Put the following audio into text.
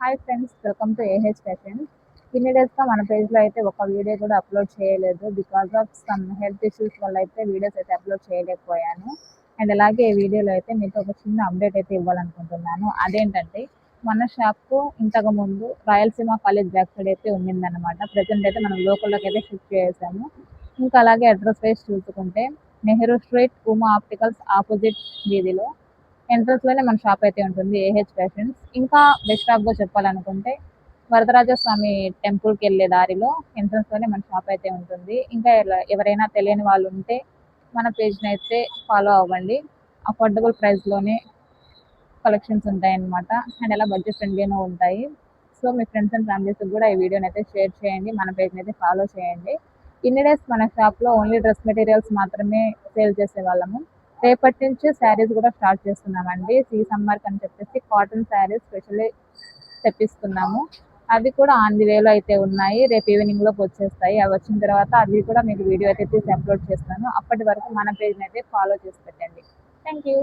Hi friends, welcome to AH fashion. ఇన్ని డేస్‌గా మన పేజ్‌లో అయితే ఒక వీడియో కూడా అప్లోడ్ చేయలేదు. Because of some health issues వల్ల అయితే వీడియోస్ అయితే అప్లోడ్ చేయలేకపోయాను. అండ్ అలాగే ఈ వీడియోలో అయితే మీతో ఒక చిన్న అప్డేట్ అయితే ఇవ్వాలనుకుంటున్నాను. అదేంటంటే మన షాపు ఇంతకుముందు రాయలసీమ కాలేజ్ బ్యాక్ సైడ్ అయితే ఉండిందనమాట. ప్రెజెంట్ అయితే మనం లోకల్‌లోకి అయితే షిఫ్ట్ చేసాము. ఇంకా అలాగే అడ్రస్ వైస్ చూసుకుంటే Nehru street, Uma opticals opposite వీధిలో ఎంట్రన్స్‌లోనే మన షాప్ అయితే ఉంటుంది ఏహెచ్ ఫ్యాషన్స్. ఇంకా బెస్ట్ ఆఫ్‌గా చెప్పాలనుకుంటే వరదరాజ స్వామి టెంపుల్‌కెళ్ళే దారిలో ఎంట్రన్స్‌లోనే మన షాప్ అయితే ఉంటుంది. ఇంకా ఎవరైనా తెలియని వాళ్ళు ఉంటే మన పేజ్‌ని అయితే ఫాలో అవ్వండి. అఫోర్డబుల్ ప్రైస్‌లోనే కలెక్షన్స్ ఉంటాయన్నమాట. అండ్ అలా బడ్జెట్ ఫ్రెండ్లీగా ఉంటాయి. సో మీ ఫ్రెండ్స్ అండ్ ఫ్యామిలీస్‌కి కూడా ఈ వీడియోని అయితే షేర్ చేయండి. మన పేజ్‌ని అయితే ఫాలో చేయండి. ఇన్ని డేస్ మన షాప్‌లో ఓన్లీ డ్రెస్ మెటీరియల్స్ మాత్రమే సేల్ చేసేవాళ్ళము. రేపటి నుంచి శారీస్ కూడా స్టార్ట్ చేస్తున్నామండి. సమ్మర్‌కి అని చెప్పేసి కాటన్ శారీస్ స్పెషల్లీ తెప్పిస్తున్నాము. అవి కూడా ఆన్ ది వేలో అయితే ఉన్నాయి. రేపు ఈవినింగ్‌లోకి వచ్చేస్తాయి. అవి వచ్చిన తర్వాత అవి కూడా మీకు వీడియో అయితే తీసి అప్లోడ్ చేస్తాను. అప్పటి వరకు మన పేజ్‌ని అయితే ఫాలో చేసి పెట్టండి. Thank you.